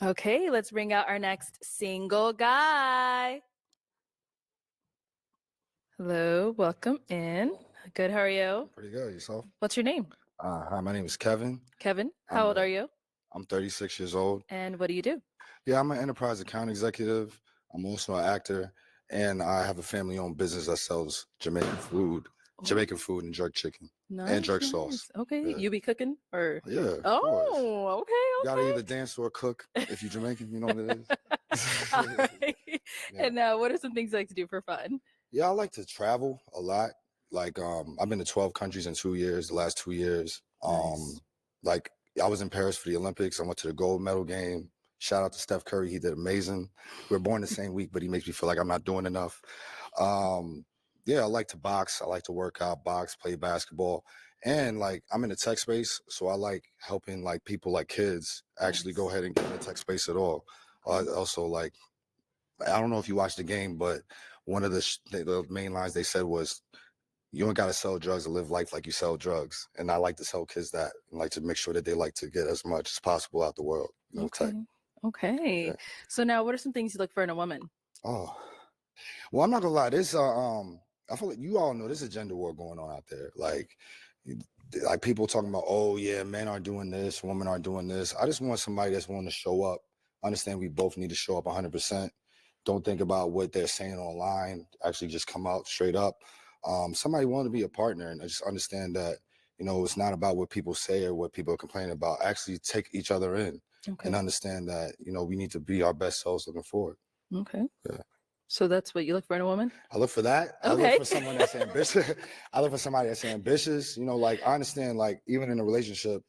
Okay, let's bring out our next single guy. Hello, welcome in. Good, how are you? Pretty good. Yourself? What's your name? Hi, my name is Kevin. Kevin. I'm How old a are you? I'm 36 years old. And what do you do? Yeah, I'm an enterprise account executive. I'm also an actor, and I have a family-owned business that sells Oh, Jamaican food and jerk chicken and nice, jerk sauce. nice. Okay, Yeah, you be cooking or? yeah, of course. Oh, You gotta either okay, dance or cook if you're Jamaican. You know what it okay. All is. right. Yeah, And what are some things you like to do for fun? yeah. I like to travel a lot. Like, I've been to 12 countries in 2 years. The last 2 years, Nice. like I was in Paris for the Olympics. I went to the gold medal game. Shout out to Steph Curry. He did amazing. We were born the same week, but he makes me feel like I'm not doing enough. Um, yeah, I like to box. I like to work out, box, play basketball. And like I'm in the tech space, so I like helping like people like kids actually go Nice. ahead and get in the tech space at all. Also, like I don't know if you watched the game, but one of the main lines they said was, "You don't got to sell drugs to live life like you sell drugs." And I like to tell kids that, and like to make sure that they like to get as much as possible out the world. Tech. Okay. Okay. Yeah. So now, what are some things you look for in a woman? Oh, well, I'm not gonna lie. I feel like you all know there's a gender war going on out there. You- like people talking about, oh yeah, men are doing this, women are doing this. I just want somebody that's willing to show up. Understand we both need to show up 100%. Don't think about what they're saying online. Actually, just come out straight up. Somebody want to be a partner, and I just understand that it's not about what people say or what people are complaining about. Actually, take each other in and Okay. understand that we need to be our best selves looking forward. Okay. Yeah. So that's what you look for in a woman? I look for that. I look Okay. for someone that's ambitious. I look for somebody that's ambitious. Like I understand, like even in a relationship,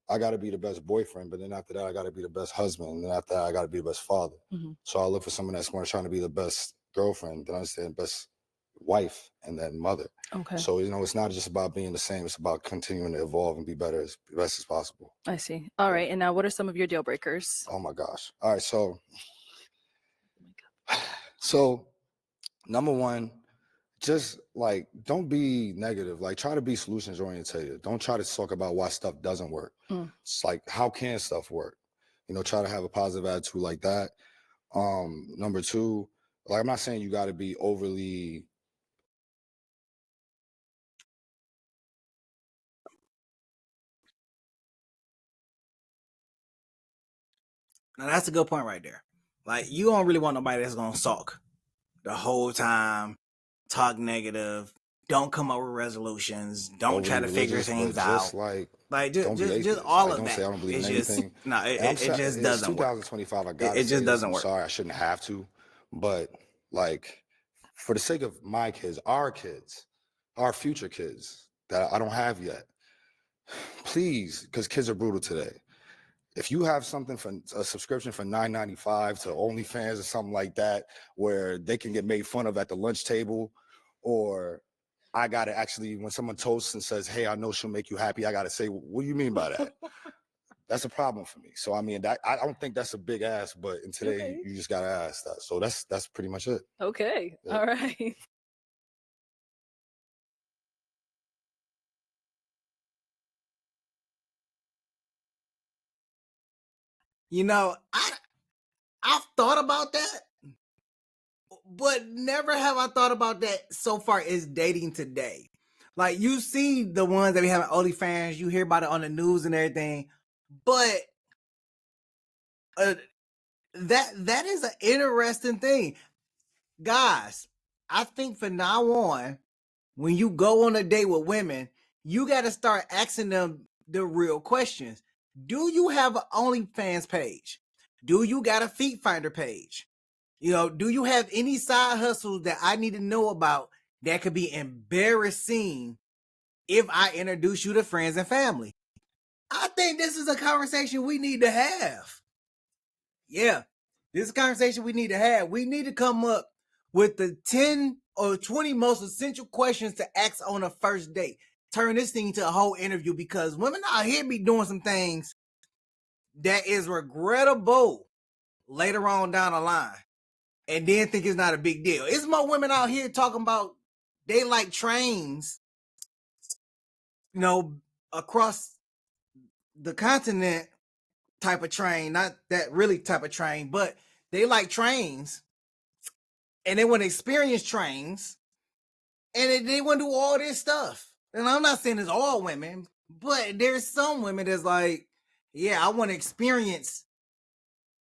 I got to be the best boyfriend, but then after that, I got to be the best husband, and then after that, I got to be the best father. Mhm. So I look for someone that's going to try to be the best girlfriend, then I understand best wife, and then mother. Okay. So it's not just about being the same; it's about continuing to evolve and be better as best as possible. I see. All Yeah. right. And now, what are some of your deal breakers? Oh my gosh! All right, so Oh my God. so number one, just like don't be negative. Like try to be solutions oriented. Don't try to talk about why stuff doesn't work. Mm. It's like how can stuff work? Try to have a positive attitude like that. Number two, like I'm not saying you got to be overly. Now that's a good point right there. Like you don't really want nobody that's gonna sulk the whole time, talk negative, don't come up with resolutions, don't try Overly to figure religious, but things just out. like Like don't be just atheist. all Like of don't say that. I don't believe in It's just anything. no, And I'm it sorry, just it's doesn't work. 2025. I It, gotta it say just this. doesn't I'm work. sorry, I shouldn't have to, but like for the sake of my kids, our future kids that I don't have yet, please, because kids are brutal today. If you have something for a subscription for $9.95 to OnlyFans or something like that, where they can get made fun of at the lunch table, or I gotta actually, when someone toasts and says, "Hey, I know she'll make you happy," I gotta say, "What do you mean by that?" That's a problem for me. So I mean, I don't think that's a big ask, but in today, Okay. you just gotta ask that. So that's pretty much it. Okay. Yeah. All right. You know, I've thought about that, but never have I thought about that so far as dating today. Like you see the ones that be having OnlyFans, you hear about it on the news and everything, but uh, that is an interesting thing, guys. I think from now on, when you go on a date with women, you got to start asking them the real questions. Do you have an OnlyFans page? Do you got a Feet Finder page? Do you have any side hustles that I need to know about that could be embarrassing if I introduce you to friends and family? I think this is a conversation we need to have. Yeah, this is a conversation we need to have. We need to come up with the 10 or 20 most essential questions to ask on a first date. Turn this thing into a whole interview because women out here be doing some things that is regrettable later on down the line and then think it's not a big deal. It's more women out here talking about they like trains, across the continent type of train, not that really type of train, but they like trains and they want to experience trains and they want to do all this stuff. And I'm not saying it's all women, but there's some women that's like, yeah, I want to experience,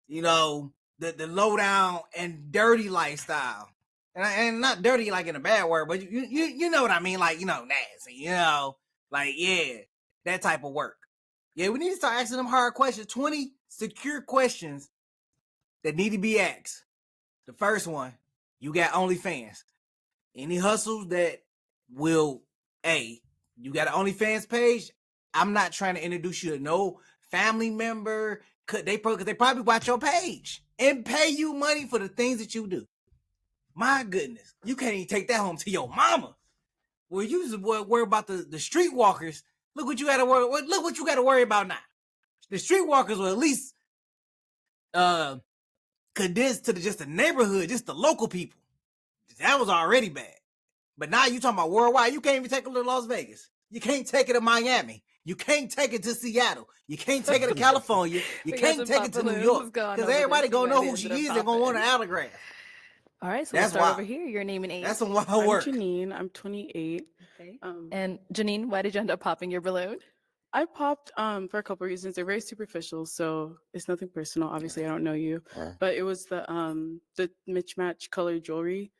the low down and dirty lifestyle. And not dirty like in a bad word, but you know what I mean, like, nasty, like, yeah, that type of work. Yeah, we need to start asking them hard questions. 20 secure questions that need to be asked. The first one, you got OnlyFans. Any hustles that will, you got an OnlyFans page? I'm not trying to introduce you to no family member. Because they probably watch your page and pay you money for the things that you do. My goodness, you can't even take that home to your mama. Well, you just worry about the streetwalkers. Look what you got to worry. Look what you got to worry about now. The streetwalkers will at least condensed to just the neighborhood, just the local people. That was already bad. But now you talking about worldwide. You can't even take it to Las Vegas. You can't take it to Miami. You can't take it to Seattle. You can't take it to California. You can't take it to New York. Because everybody gonna know who she is and gonna want an autograph. All right, so That's we'll start wild. over here. Your name and age. That's some wild I'm work. Janine. I'm 28. Okay. And Janine, why did you end up popping your balloon? I popped for a couple reasons. They're very superficial, so it's nothing personal. Obviously, I don't know you, Right. but it was the mismatch color jewelry,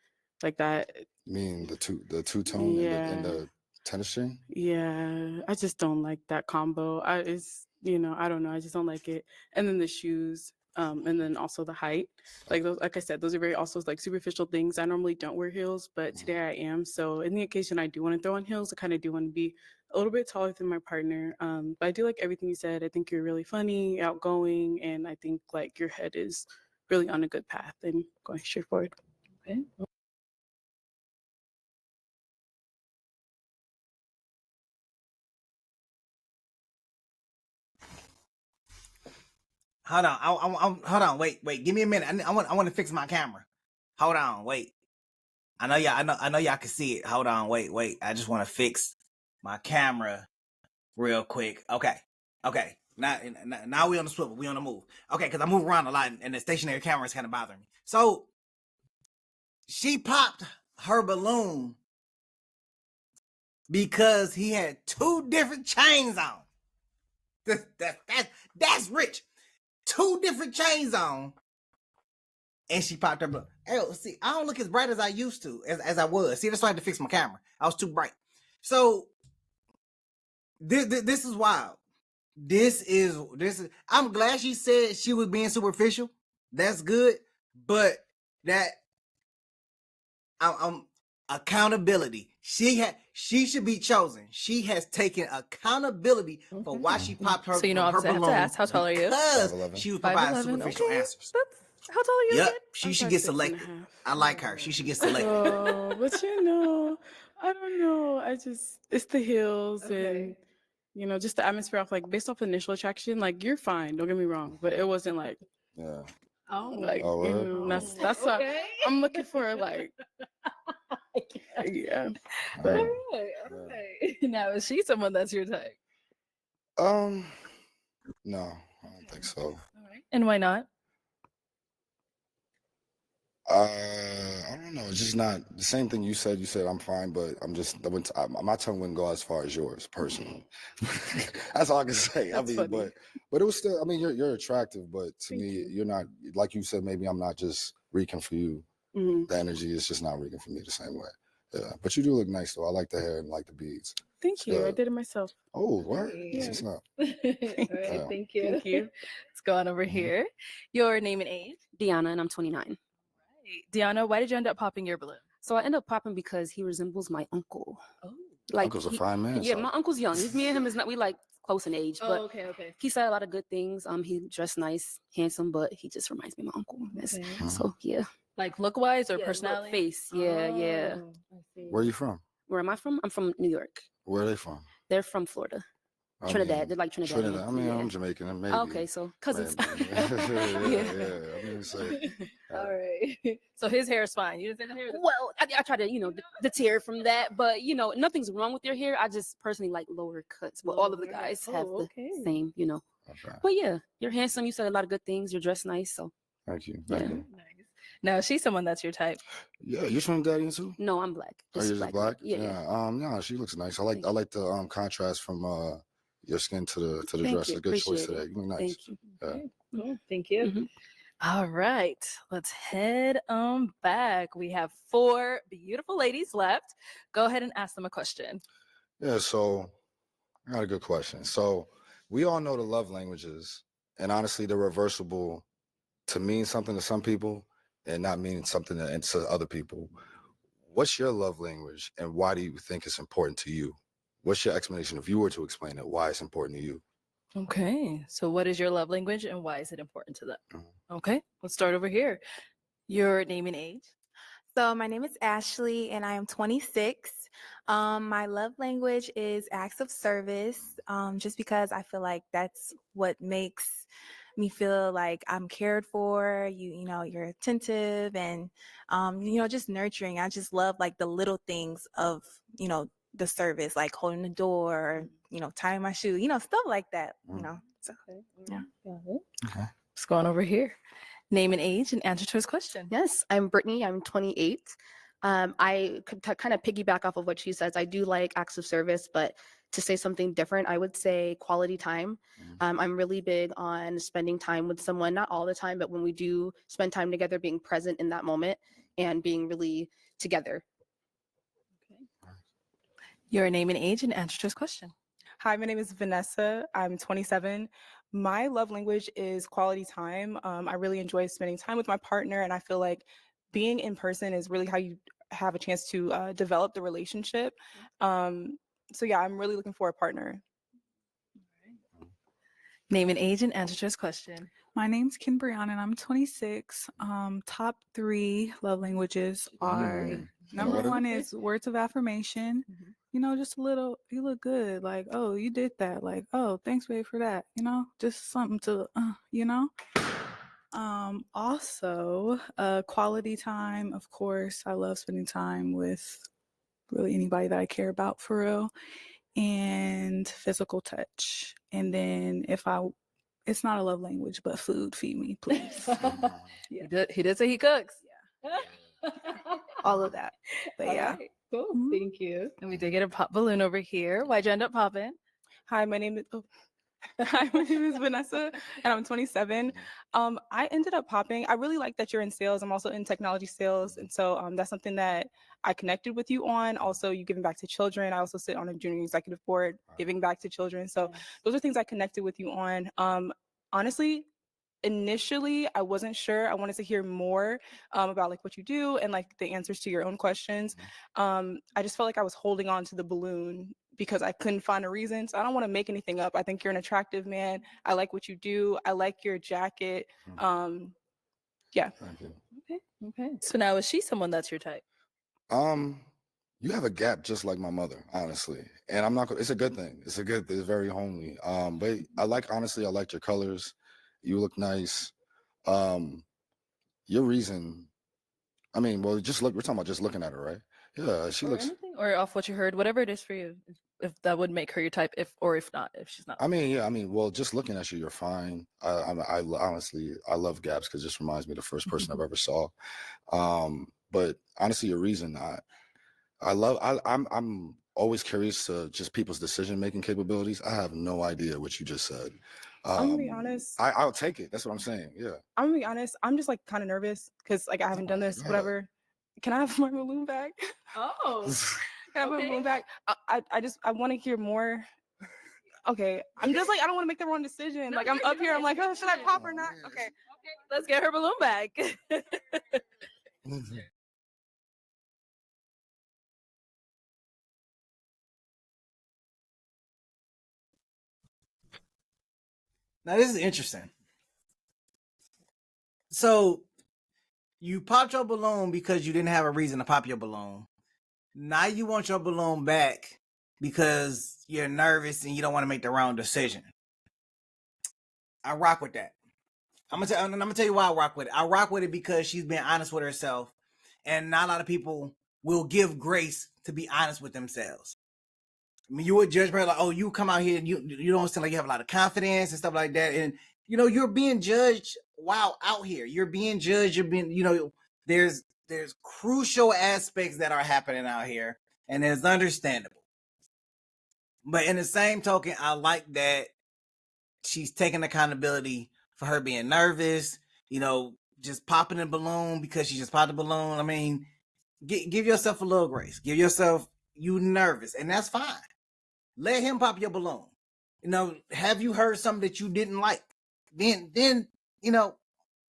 like that. You mean the two-tone and the tennis string? Yeah, I just don't like that combo. I don't know. I just don't like it. And then the shoes, and then also the height. Like those, like I said, those are very also like superficial things. I normally don't wear heels, but today I am. So in the occasion I do want to throw on heels, I kind of do want to be a little bit taller than my partner. But I do like everything you said. I think you're really funny, outgoing, and I think like your head is really on a good path and going straight forward. Okay. Hold on. Hold on. Wait. Give me a minute. I want to fix my camera. Hold on. Wait. I know y'all can see it. Hold on. Wait. I just want to fix my camera real quick. Okay. Now we on the swivel. We on the move. Okay, because I move around a lot and the stationary camera is kind of bothering me. So she popped her balloon because he had two different chains on. That's rich. Two different chains on, and she popped her balloon. Hey, see, I don't look as bright as I used to, as I was. See, that's why I had to fix my camera. I was too bright. So this is wild. This is. I'm glad she said she was being superficial. That's good, but that I'm accountability. She should be chosen. She has taken accountability for why she popped her. So you know, her obviously I have to balloon ask, how tall are you? Because 5'11". she was providing 5'11". superficial Okay. answers. How tall are you? Yep, again? she I'm should 5'6" get and a selected. half. I like her. She should get selected. Oh, but I don't know. It's the heels and just the atmosphere off like based off initial attraction. Like you're fine, don't get me wrong, but it wasn't like Yeah. like Oh, word? that's what I'm looking for. Like yeah, but All right. Now is she someone that's your type? No, I don't think so. All right. And why not? I don't know. It's just not the same thing you said. You said I'm fine, but my tongue wouldn't go as far as yours personally. That's all I can say. That's I mean, funny. but it was still. I mean, you're attractive, but to Thank me, you. you're not. Like you said, maybe I'm not just reeking for you. mhm. The energy is just not reeking for me the same way. Yeah, but you do look nice though. I like the hair and like the beads. Thank you. I good. did it myself. Oh, what? Yeah. That's what's up. All right. Yeah. Thank you. Thank you. Let's go on over Mhm. here. Your name and age. Deanna, and I'm 29. Right. Deanna, why did you end up popping your balloon? So I end up popping because he resembles my uncle. Oh. Like Uncle's a he- fine man. Yeah, so- my uncle's young. Me and him is not we like close in age, but okay. he said a lot of good things. He dressed nice, handsome, but he just reminds me of my uncle. That's- Okay. Mhm. So yeah. Like look wise or Yeah, look, personality? face. Yeah. Oh, I see. Where are you from? Where am I from? I'm from New York. Where are they from? They're from Florida. I Trinidad. mean, They're like Trinidad. Trinidad. I mean, I'm Jamaican. And maybe. Okay, so cousins. maybe. yeah. I mean, say. All right. So his hair is fine. You didn't say the hair is Well, I try to, deter from that, but nothing's wrong with your hair. I just personally like lower cuts. But all of the Lower. guys Oh, have the okay. same, Okay. But yeah, you're handsome. You said a lot of good things. You're dressed nice. So Thank you. yeah. Thank you. Nice. Now, is she someone that's your type? Yeah, you're Trinidadian too? No, I'm black. Oh, Just you're just black. black? Yeah, yeah. No, she looks nice. I like Thank I you. like the contrast from your skin to the Thank dress. you. A good choice Appreciate today. it. You look nice. Thank you. Yeah. Okay, cool. Thank you. Mhm. All right, let's head back. We have 4 beautiful ladies left. Go ahead and ask them a question. Yeah, so I got a good question. So we all know the love languages, and honestly, they're reversible to mean something to some people and not mean something to other people. What's your love language, and why do you think it's important to you? What's your explanation if you were to explain it? Why it's important to you? Okay, so what is your love language and why is it important to them? Mhm. Okay, let's start over here. Your name and age. So my name is Ashley and I am 26. My love language is acts of service, just because I feel like that's what makes me feel like I'm cared for. You're attentive and, just nurturing. I just love like the little things of, the service, like holding the door, tying my shoe, stuff like that, So, yeah. Okay. What's going over here? Name and age and answer to his question. Yes, I'm Brittany. I'm 28. I could kind of piggyback off of what she says. I do like acts of service, but to say something different, I would say quality time. Mhm. I'm really big on spending time with someone, not all the time, but when we do spend time together, being present in that moment and being really together. Your name and age and answer to his question. Hi, my name is Vanessa. I'm 27. My love language is quality time. I really enjoy spending time with my partner, and I feel like being in person is really how you have a chance to develop the relationship. So yeah, I'm really looking for a partner. Name and age and answer to his question. My name's Ken Brianna and I'm 26. Top 3 love languages are Mm. number What are 1 they? is words of affirmation. Mhm. Just a little, you look good. Like, oh, you did that. Like, oh, thanks, babe, for that. Just something to, Also, quality time. Of course, I love spending time with really anybody that I care about for real. And physical touch. And then it's not a love language, but food, feed me, please. He did say he cooks. All of that. But All yeah. right, cool. Mhm. Thank you. And we did get a pop balloon over here. Why'd you end up popping? Hi, my name is Hi, my name is Vanessa, and I'm 27. I ended up popping. I really like that you're in sales. I'm also in technology sales, and so that's something that I connected with you on. Also, you giving back to children. I also sit on a junior executive board, giving back to children. So those are things I connected with you on. Honestly, initially I wasn't sure. I wanted to hear more about like what you do and like the answers to your own questions. I just felt like I was holding on to the balloon because I couldn't find a reason. So I don't want to make anything up. I think you're an attractive man. I like what you do. I like your jacket. Yeah. Thank you. Okay. So now is she someone that's your type? You have a gap just like my mother, honestly, and I'm not. It's a good thing. It's very homely. But honestly, I liked your colors. You look nice. Your reason. I mean, well, just look. We're talking about just looking at her, right? Yeah, she Or looks. anything? Or off what you heard, whatever it is for you. If that would make her your type, if not, if she's not. I mean, yeah. I mean, well, just looking at you, you're fine. Honestly, I love gaps because it just reminds me of the first person I've ever saw. But honestly, your reason, I'm always curious to just people's decision making capabilities. I have no idea what you just said. I'm gonna be honest. I'll take it. That's what I'm saying. Yeah. I'm gonna be honest. I'm just like kind of nervous because like I haven't done this. God. Whatever. Can I have my balloon back? Oh. Can I have my Okay. balloon back? I want to hear more. Okay, I'm just like I don't want to make the wrong decision. No, like I'm you're up here. I'm like, good. oh, should I pop or not? Okay. Let's get her balloon back. Now this is interesting. So you popped your balloon because you didn't have a reason to pop your balloon. Now you want your balloon back because you're nervous and you don't want to make the wrong decision. I rock with that. I'm gonna tell you why I rock with it. I rock with it because she's being honest with herself, and not a lot of people will give grace to be honest with themselves. I mean, you would judge her like, oh, you come out here and you don't seem like you have a lot of confidence and stuff like that. And you're being judged while out here. You're being judged. You're being, there's crucial aspects that are happening out here, and it's understandable. But in the same token, I like that she's taking accountability for her being nervous, just popping a balloon because she just popped a balloon. I mean, give yourself a little grace. Give yourself, you nervous, and that's fine. Let him pop your balloon. Have you heard something that you didn't like? Then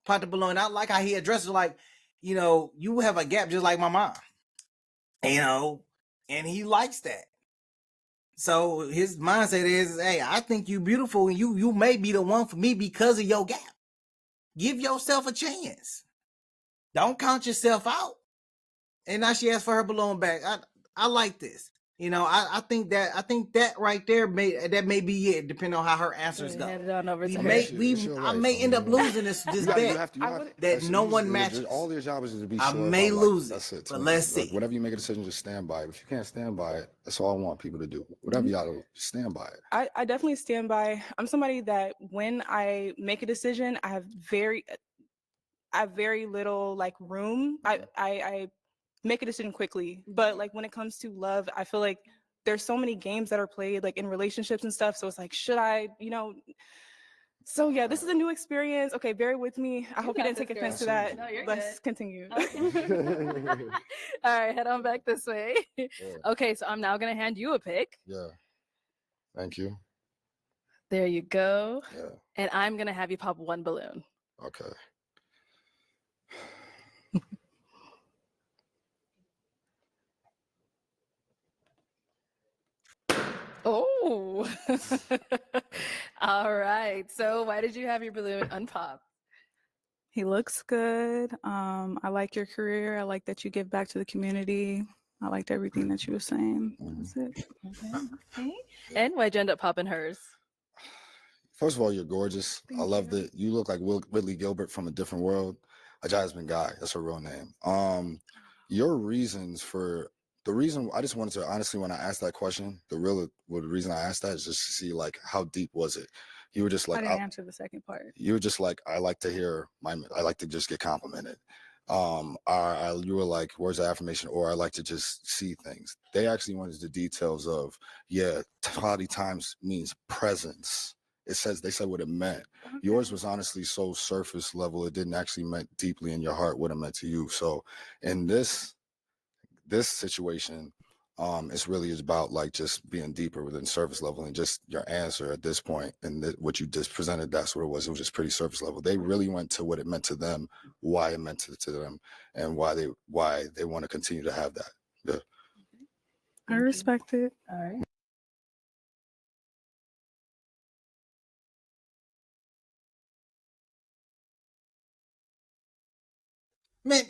pop the balloon. I like how he addresses like, you have a gap just like my mom. And he likes that. So his mindset is, hey, I think you beautiful and you may be the one for me because of your gap. Give yourself a chance. Don't count yourself out. And now she asked for her balloon back. I like this. I think that right there may be it, depending on how her answers go. Hand it on over to her. I may end up losing this bet that no one matches. All your job is to be I sure may about lose life. That's it, it. but let's see. Whenever you make a decision, just stand by it. If you can't stand by it, that's all I want people to do. Whatever y'all do, just stand by it. I definitely stand by. I'm somebody that when I make a decision, I have very little like room. I make a decision quickly, but like when it comes to love, I feel like there's so many games that are played like in relationships and stuff. So it's like, should I, so yeah, this is a new experience. Okay, bear with me. I hope you didn't take offense to that. No, you're Let's good. continue. Okay. All right, head on back this way. Yeah. Okay, so I'm now gonna hand you a pick. Yeah. Thank you. There you go. Yeah. And I'm gonna have you pop one balloon. Okay. Oh. All right. So why did you have your balloon unpop? He looks good. I like your career. I like that you give back to the community. I liked everything that you were saying. That's it. Okay. And why'd you end up popping hers? First of all, you're gorgeous. I love that you look like Whitley Gilbert from a different world. A Jasmine Guy. That's her real name. Your reasons for the reason I just wanted to honestly, when I asked that question, the reason I asked that is just to see like how deep was it. You were just I like, didn't answer the second part. you were just like, I like to just get complimented. You were like words of affirmation, or I like to just see things. They actually wanted the details of, quality times means presence. They said what it meant. Okay. Yours was honestly so surface level. It didn't actually meant deeply in your heart what it meant to you. So in this situation, it's really about like just being deeper within surface level, and just your answer at this point and what you just presented, that's what it was. It was just pretty surface level. They really went to what it meant to them, why it meant to them, and why they want to continue to have that. Yeah. I respect it. All right. Man,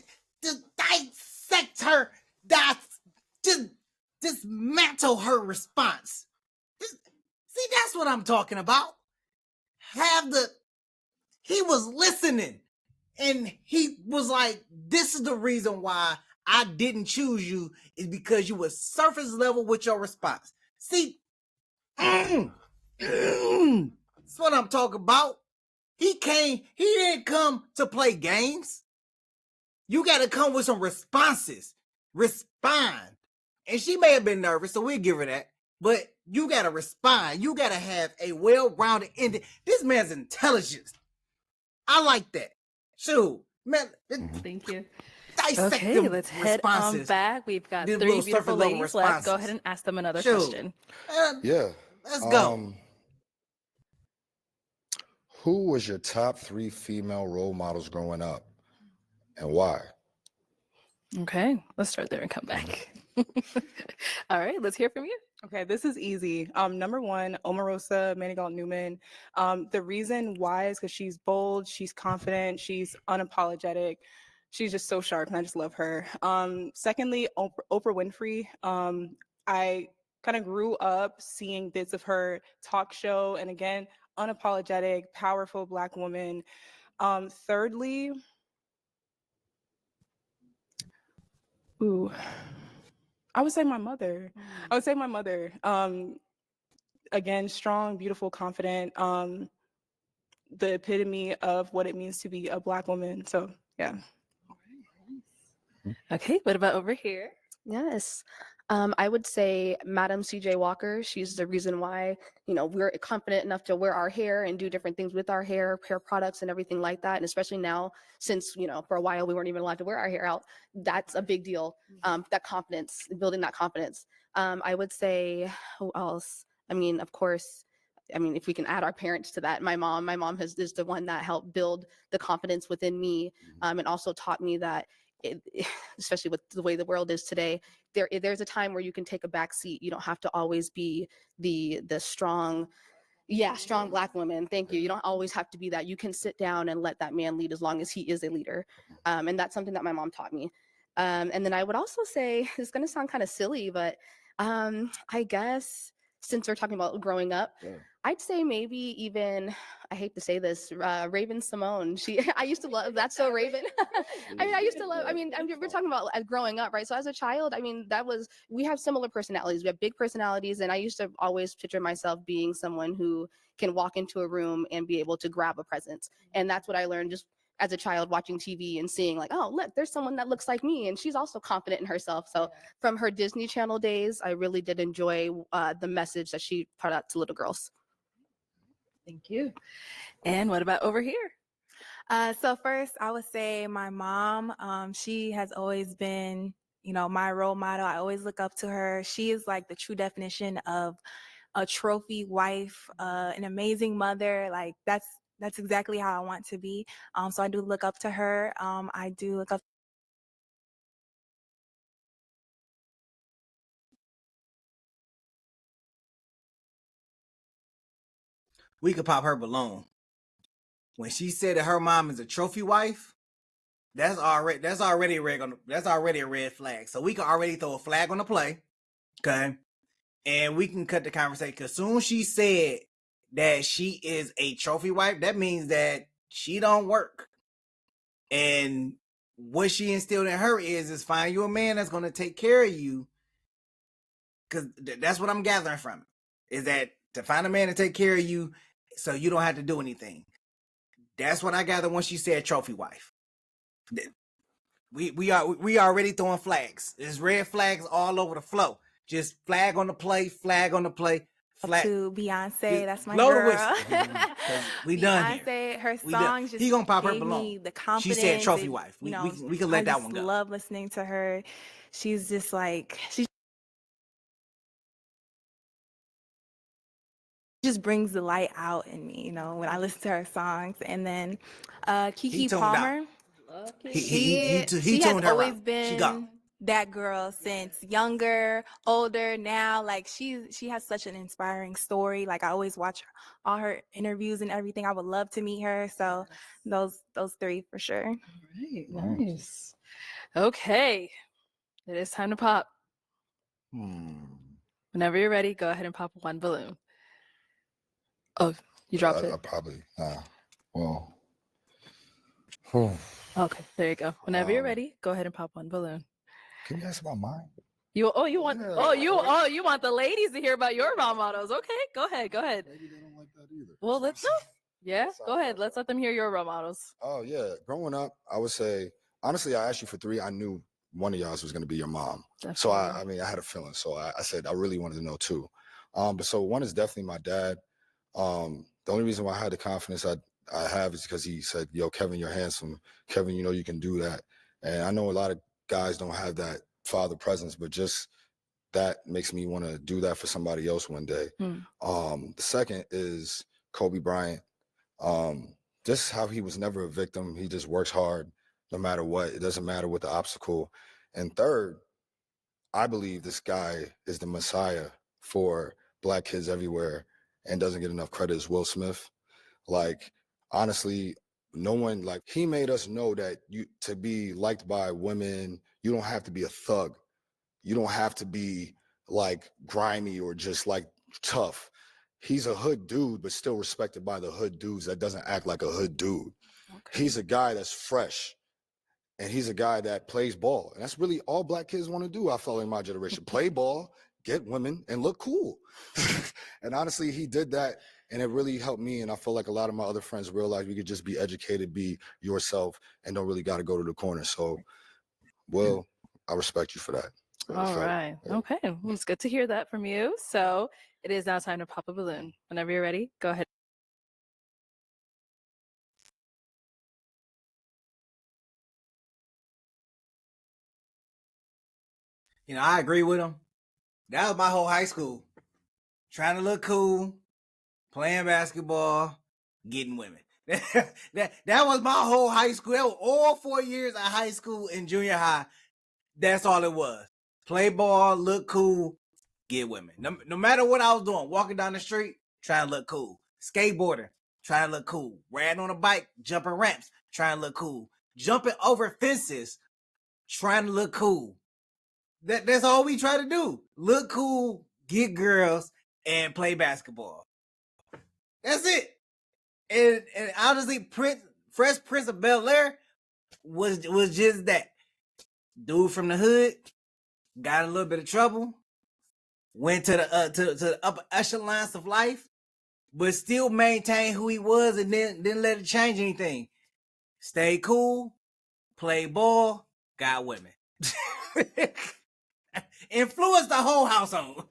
just dissect her. Just dismantle her response. See, that's what I'm talking about. He was listening, and he was like, this is the reason why I didn't choose you, is because you were surface level with your response. See, that's what I'm talking about. He didn't come to play games. You got to come with some responses. Respond. And she may have been nervous, so we'll give her that. But you got to respond. You got to have a well-rounded ending. This man's intelligence. I like that. Shoot, man. Thank you. Dissect Okay, them let's head on responses. back. We've got Them 3 little beautiful surface level ladies left. Go responses. ahead and ask them another Shoot. question. Yeah. Let's go. Who was your top 3 female role models growing up, and why? Okay, let's start there and come back. All right, let's hear from you. Okay, this is easy. Number 1, Omarosa Manigault Newman. The reason why is because she's bold, she's confident, she's unapologetic. She's just so sharp, and I just love her. Secondly, Oprah Winfrey. I kind of grew up seeing bits of her talk show, and again, unapologetic, powerful Black woman. Thirdly, I would say my mother. I would say my mother. Again, strong, beautiful, confident. The epitome of what it means to be a Black woman. So yeah. Okay, what about over here? Yes. I would say Madam CJ Walker. She's the reason why, we're confident enough to wear our hair and do different things with our hair products and everything like that. And especially now, since, for a while we weren't even allowed to wear our hair out, that's a big deal. That confidence, building that confidence. I would say, who else? I mean, of course, if we can add our parents to that, my mom is the one that helped build the confidence within me, and also taught me that especially with the way the world is today, there's a time where you can take a back seat. You don't have to always be the strong Black woman. Thank you. You don't always have to be that. You can sit down and let that man lead as long as he is a leader. And that's something that my mom taught me. And then I would also say, it's going to sound kind of silly, but I guess since we're talking about growing up, I'd say maybe even, I hate to say this, Raven Simone. I used to love, that's so Raven. We're talking about growing up, right? So as a child, we have similar personalities. We have big personalities. And I used to always picture myself being someone who can walk into a room and be able to grab a presence. And that's what I learned just as a child watching TV and seeing like, oh, look, there's someone that looks like me. And she's also confident in herself. So from her Disney Channel days, I really did enjoy the message that she put out to little girls. Thank you. And what about over here? So first, I would say my mom. She has always been, my role model. I always look up to her. She is like the true definition of a trophy wife, an amazing mother. Like that's exactly how I want to be. So I do look up to her. I do look up. We could pop her balloon. When she said that her mom is a trophy wife, that's already a red flag. So we can already throw a flag on the play, okay? And we can cut the conversation. Because soon she said that she is a trophy wife, that means that she don't work. And what she instilled in her is find you a man that's going to take care of you. Because that's what I'm gathering from it, is that to find a man to take care of you so you don't have to do anything. That's what I gathered when she said trophy wife. We already throwing flags. There's red flags all over the floor. Just flag on the play, flag on the play. Flag. To Beyonce, that's my blow girl. the whistle. We done here. Beyonce, her We done. songs just He gonna pop her gave balloon. me the confidence. She said trophy wife. We can let that one go. I love listening to her. She's just like, she just brings the light out in me, when I listen to her songs. And then Keke Palmer. He She has tuned her always out. been She got that girl since younger, older, now. Like she has such an inspiring story. Like I always watch all her interviews and everything. I would love to meet her. So those three for sure. Right, nice. Okay, it is time to pop. Whenever you're ready, go ahead and pop one balloon. Oh, you dropped it. I probably, well. Okay, there you go. Whenever you're ready, go ahead and pop one balloon. Can you ask about mine? You want the ladies to hear about your role models. Okay, go ahead. Maybe they don't like that either. Well, let's know. Yeah, go ahead. Let's let them hear your role models. Oh yeah, growing up, I would say honestly, I asked you for three. I knew one of y'all was going to be your mom. Definitely. So I had a feeling. So I said I really wanted to know two. But so one is definitely my dad. The only reason why I had the confidence I have is because he said, "Yo, Kevin, you're handsome. Kevin, you can do that." And I know a lot of guys don't have that father presence, but just that makes me want to do that for somebody else one day. The second is Kobe Bryant. Just how he was never a victim. He just works hard no matter what. It doesn't matter what the obstacle. And third, I believe this guy is the messiah for Black kids everywhere and doesn't get enough credit, is Will Smith. Like, honestly, no one, like, he made us know that to be liked by women, you don't have to be a thug. You don't have to be like grimy or just like tough. He's a hood dude, but still respected by the hood dudes that doesn't act like a hood dude. Okay. He's a guy that's fresh. and he's a guy that plays ball. And that's really all black kids want to do, I feel, in my generation. Play ball, get women, and look cool. And honestly, he did that, and it really helped me. And I feel like a lot of my other friends realized we could just be educated, be yourself, and don't really got to go to the corner. So, Will, I respect you for that. All right. Okay. Well, it's good to hear that from you. So it is now time to pop a balloon. Whenever you're ready, go ahead. You know, I agree with him. That was my whole high school. Trying to look cool, playing basketball, getting women. that was my whole high school. That was all 4 years of high school and junior high. That's all it was. Play ball, look cool, get women. No matter what I was doing, walking down the street, trying to look cool. Skateboarding, trying to look cool. Riding on a bike, jumping ramps, trying to look cool. Jumping over fences, trying to look cool. That's all we try to do. Look cool, get girls, and play basketball. That's it. And honestly, Fresh Prince of Bel-Air was just that. Dude from the hood, got a little bit of trouble, went to the upper echelons of life, but still maintained who he was and didn't let it change anything. Stay cool, play ball, got women. Influenced the whole household.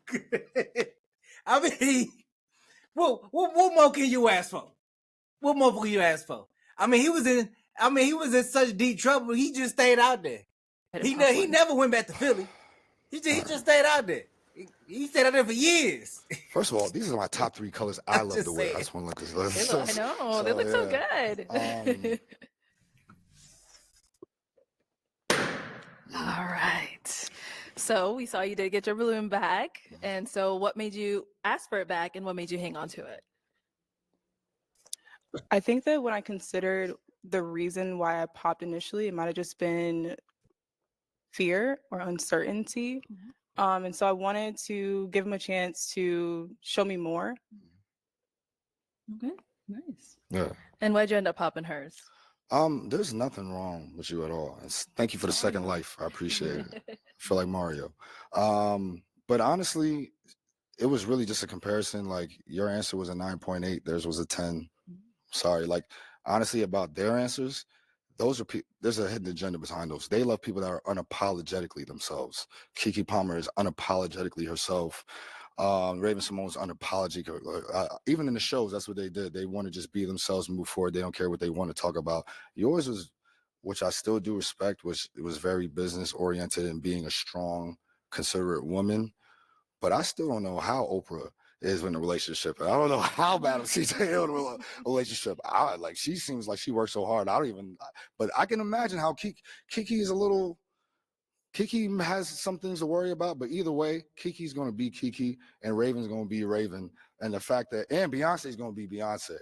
I mean, what more can you ask for? What more can you ask for? I mean, he was in such deep trouble. He just stayed out there. He never went back to Philly. He just stayed out there. He stayed out there for years. First of all, these are my top 3 colors I I'm love just to wear. I saying. just want to look this. I know. They look so good. All right. So we saw you did get your balloon back. And so what made you ask for it back and what made you hang on to it? I think that when I considered the reason why I popped initially, it might have just been fear or uncertainty. And so I wanted to give him a chance to show me more. Okay. Nice. Yeah. And why'd you end up popping hers? There's nothing wrong with you at all. Thank you for the second life. I appreciate it. I feel like Mario. But honestly, it was really just a comparison. Like your answer was a 9.8, theirs was a 10. Sorry. Like honestly, about their answers, there's a hidden agenda behind those. They love people that are unapologetically themselves. Keke Palmer is unapologetically herself. Raven-Symoné's unapologetic. Even in the shows, that's what they did. They want to just be themselves and move forward. They don't care what they want to talk about. Yours was, which I still do respect, it was very business oriented and being a strong, considerate woman. But I still don't know how Oprah is in a relationship. I don't know how Madam CJ is in a relationship. She seems like she works so hard. But I can imagine how Keke is a little. Keke has some things to worry about, but either way, Keke's going to be Keke and Raven's going to be Raven. And the fact that, and Beyonce's going to be Beyonce.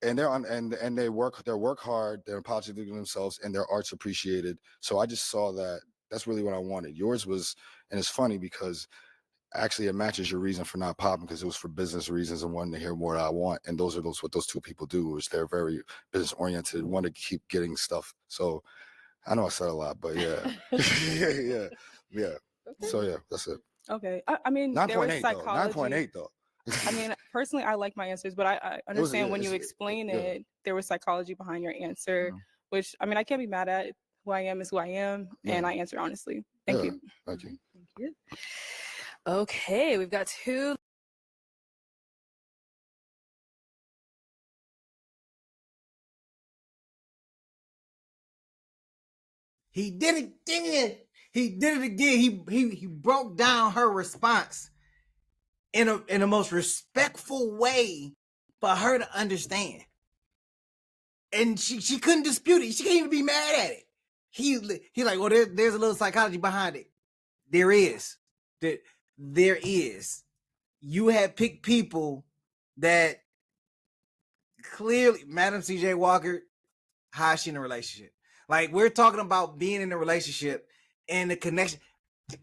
And they work hard, they're apologetic to themselves, and their art's appreciated. So I just saw that. That's really what I wanted. Yours was, and it's funny because actually it matches your reason for not popping because it was for business reasons and wanting to hear more I want. And what those two people do is they're very business oriented, want to keep getting stuff. So I know I said a lot, but yeah. yeah. So yeah, that's it. Okay. I mean, there was 9.8 psychology. though. 9.8 though. I mean, personally, I like my answers, but I understand when you explain it, there was psychology behind your answer, which, I mean, I can't be mad at. Who I am is who I am, and I answer honestly. Thank you. Thank you. Thank you. Okay, we've got 2. He did it again. He did it again. He broke down her response in a most respectful way for her to understand. And she couldn't dispute it. She can't even be mad at it. He like, well, there's a little psychology behind it. There is. There is. You have picked people that clearly, Madam CJ Walker, how is she in a relationship? Like, we're talking about being in a relationship and the connection.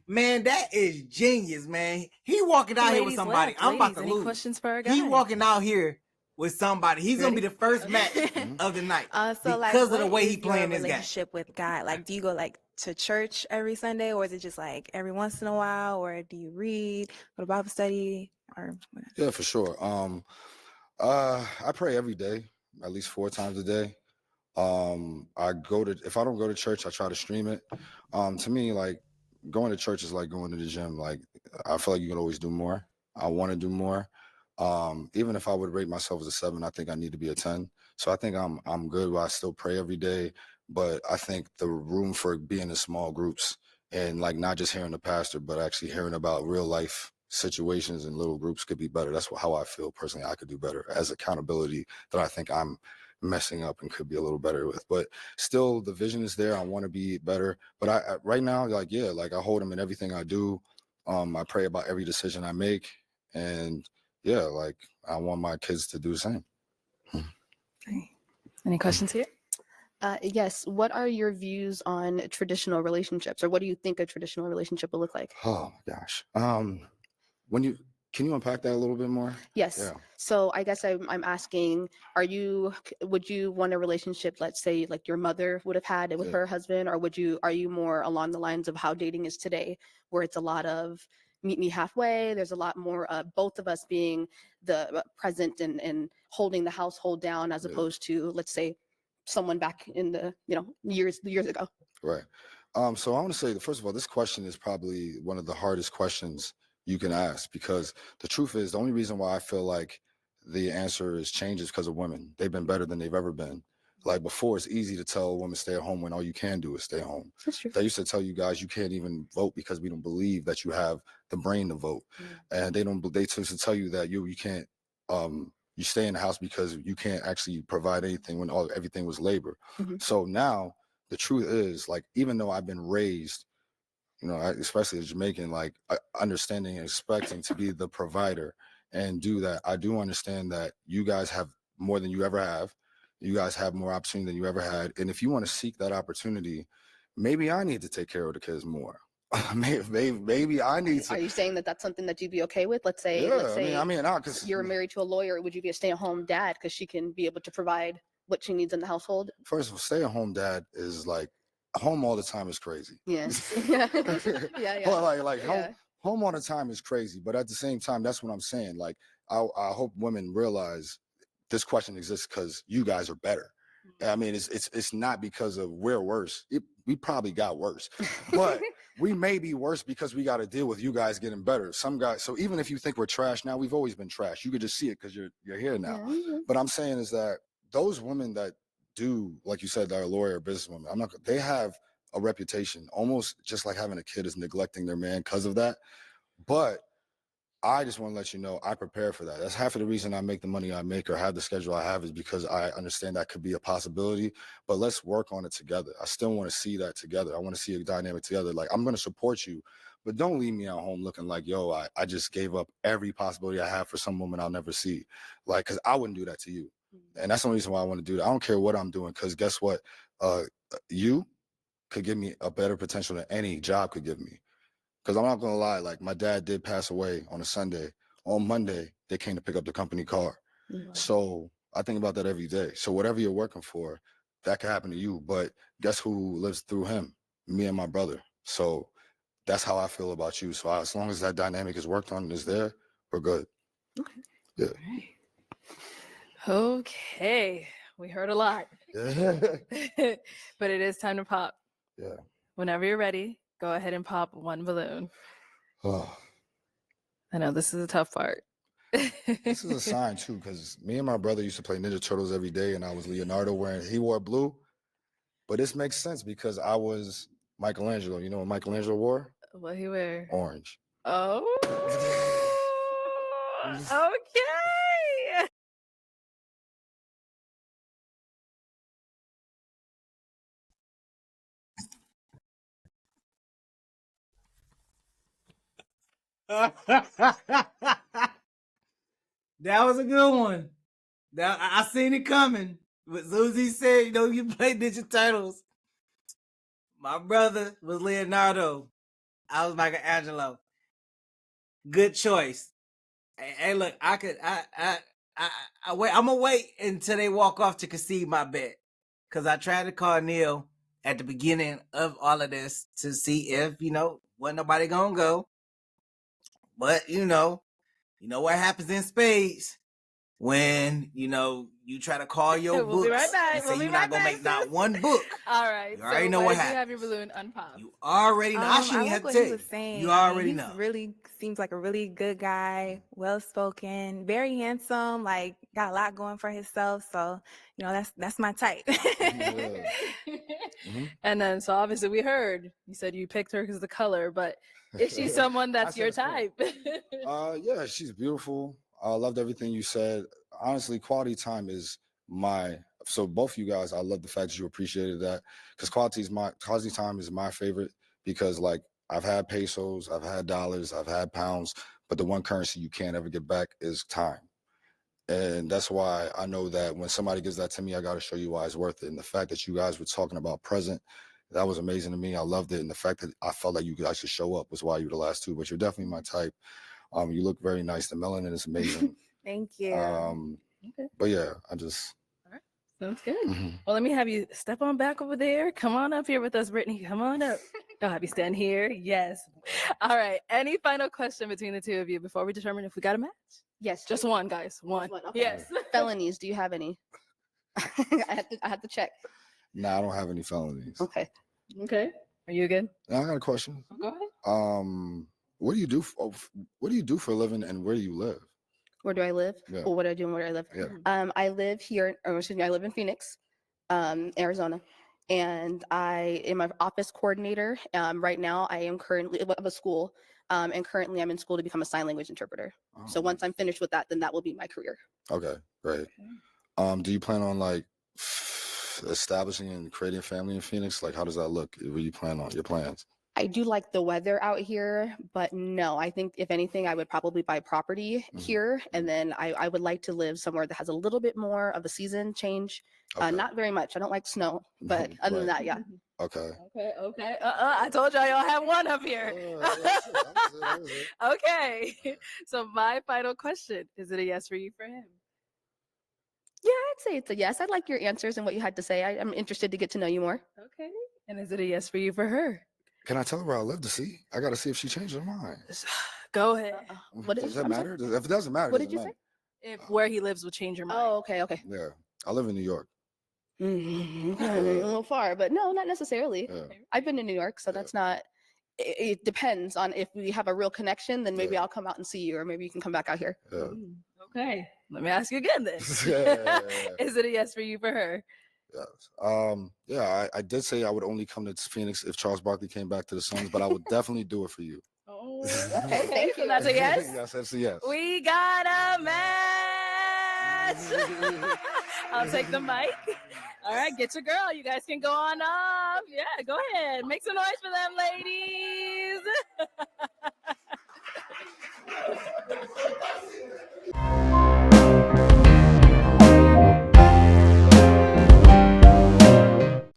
Man, that is genius, man. He walking out here with somebody. I'm about to lose. Questions for our guy? He walking out here with somebody. He's gonna be the first match of the night So like, because of the what way is he playing your this guy. relationship with God? Like, do you go like to church every Sunday, or is it just like every once in a while, or do you read, go to Bible study, or whatever? Yeah, for sure. I pray every day, at least 4 times a day. If I don't go to church, I try to stream it. To me, like going to church is like going to the gym. Like I feel like you can always do more. I want to do more. Even if I would rate myself as a 7, I think I need to be a 10. So I think I'm good. But I still pray every day, but I think the room for being in small groups and like not just hearing the pastor, but actually hearing about real life situations in little groups could be better. That's how I feel personally. I could do better as accountability that I think I'm messing up and could be a little better with. But still, the vision is there. I want to be better. But I right now, like I hold him in everything I do. I pray about every decision I make, and yeah, like I want my kids to do the same. Any questions here? Yes. What are your views on traditional relationships, or what do you think a traditional relationship will look like? Oh my gosh. Can you unpack that a little bit more? Yes. Yeah. So I guess I'm asking, would you want a relationship, let's say like your mother would have had it with Yeah. her husband, or are you more along the lines of how dating is today, where it's a lot of meet me halfway? There's a lot more both of us being the present and holding the household down, as Yeah. opposed to, let's say, someone back in the years ago. Right. So I want to say that first of all, this question is probably one of the hardest questions you can ask, because the truth is the only reason why I feel like the answer is changed is because of women. They've been better than they've ever been. Like before, it's easy to tell a woman stay at home when all you can do is stay home. That's true. They used to tell you guys you can't even vote because we don't believe that you have the brain to vote, and they used to tell you that you can't you stay in the house because you can't actually provide anything when everything was labor. Mhm. So now the truth is, like, even though I've been raised, especially as Jamaican, like understanding and expecting to be the provider and do that, I do understand that you guys have more than you ever have. You guys have more opportunity than you ever had. And if you want to seek that opportunity, maybe I need to take care of the kids more. maybe I need Are to. you saying that that's something that you'd be okay with? Let's say, Yeah, because you're married to a lawyer. Would you be a stay-at-home dad because she can be able to provide what she needs in the household? first of all, stay-at-home dad is like home all the time is crazy. Yeah. Yeah. Yeah. Like Yeah. home all the time is crazy, but at the same time, that's what I'm saying. Like I hope women realize this question exists because you guys are better. I mean, it's not because of we're worse. We probably got worse, but we may be worse because we got to deal with you guys getting better. Some guys. So even if you think we're trash now, we've always been trash. You could just see it because you're here now. Yeah. But I'm saying is that those women that do, like you said, that are a lawyer or businesswomen, they have a reputation, almost just like having a kid is neglecting their man because of that. But I just want to let you know I prepare for that. That's half of the reason I make the money I make or have the schedule I have, is because I understand that could be a possibility. But let's work on it together. I still want to see that together. I want to see a dynamic together. Like, I'm going to support you, but don't leave me at home looking like, yo, I just gave up every possibility I have for some woman I'll never see. Like, because I wouldn't do that to you. And that's the only reason why I want to do that. I don't care what I'm doing, because guess what? You could give me a better potential than any job could give me. Because I'm not going to lie, like, my dad did pass away on a Sunday. On Monday, they came to pick up the company car. So I think about that every day. So whatever you're working for, that could happen to you. But guess who lives through him? Me and my brother. So that's how I feel about you. So as long as that dynamic is worked on and is there, we're good. Okay. Yeah. Okay. We heard a lot. Yeah. But it is time to pop. Yeah. Whenever you're ready, go ahead and pop one balloon. Oh, I know this is a tough part. this is a sign too, because me and my brother used to play Ninja Turtles every day, and I was Leonardo he wore blue. But this makes sense because I was Michelangelo. You know what Michelangelo wore? What he wear? Orange. Oh. Okay. That was a good one. I seen it coming. But Susie said, you play Ninja Turtles. My brother was Leonardo. I was Michelangelo. Good choice. Hey, look, I I wait. I'm gonna wait until they walk off to concede my bet, because I tried to call Neil at the beginning of all of this to see if wasn't nobody gonna go, but you know what happens in spades when you try to call your We'll be right books back. and say We'll be you're right not gonna back, make not sis. one book. All right. You already know why what did you have happens. your balloon unpopped? You already know. I I shouldn't like have to what tell he you. was saying. You I mean, already he's know. really seems like a really good guy, well spoken, very handsome, like got a lot going for himself. So, that's my type. Yeah. Mhm. And then, so obviously, we heard you said you picked her because of the color, but is she someone I that's said your it's cool. type? Yeah, she's beautiful. I loved everything you said. Honestly, quality time is so both of you guys, I love the fact that you appreciated that, because quality time is my favorite, because like I've had pesos, I've had dollars, I've had pounds, but the one currency you can't ever get back is time. And that's why I know that when somebody gives that to me, I got to show you why it's worth it. And the fact that you guys were talking about present, that was amazing to me. I loved it. And the fact that I felt like you guys should show up was why you were the last two, but you're definitely my type. You look very nice. The melanin is amazing. Thank you. Okay. But yeah, I just. Sounds good. Mhm. Well, let me have you step on back over there. Come on up here with us, Brittany. Come on up. I'll have you stand here. Yes. All right. Any final question between the two of you before we determine if we got a match? Yes. Just one, guys. One. Okay. Yes. Felonies, do you have any? I have to check. Nah, I don't have any felonies. Okay. Okay. Are you good? Now, I got a question. Go ahead. What do you do? What do you do for a living, and where do you live? Where do I live? Yeah. Or what do I do and where do I live? Yeah. I live here, or excuse me, I live in Phoenix, Arizona. And I am an office coordinator. Right now, I am currently of a school, and currently I'm in school to become a sign language interpreter. So Oh, once I'm finished with that, then that will be my career. Okay, great. Do you plan on like establishing and creating a family in Phoenix? Like, how does that look? What do you plan on? Your plans? I do like the weather out here, but no, I think if anything, I would probably buy property Mhm. here. And then I would like to live somewhere that has a little bit more of a season change. Okay. Not very much. I don't like snow, but other than Right. that, yeah. Okay. Okay. I told y'all have one up here. That was it. Okay. So my final question, is it a yes for you for him? Yeah, I'd say it's a yes. I like your answers and what you had to say. I'm interested to get to know you more. Okay. And is it a yes for you for her? Can I tell her where I live to see? I got to see if she changed her mind. Go ahead. What Does is- that I'm sorry? matter? If it doesn't matter, What it did you doesn't say? If where he lives will change your mind. Oh, okay, okay. matter. Yeah. I live in New York. A little far, but no, not necessarily. Yeah. I've been to New York, so Yeah. that's not. It depends on if we have a real connection. Then maybe Yeah. I'll come out and see you, or maybe you can come back out here. Yeah. Okay. Let me ask you again then. Yeah. Is it a yes for you for her? Yes. Yeah, I did say I would only come to Phoenix if Charles Barkley came back to the Suns, but I would definitely do it for you. Oh, Okay, thank so you. that's a yes? Yes, that's a yes. We got a match. I'll take the mic. All right, get your girl. You guys can go on up. Yeah, go ahead. Make some noise for them, ladies.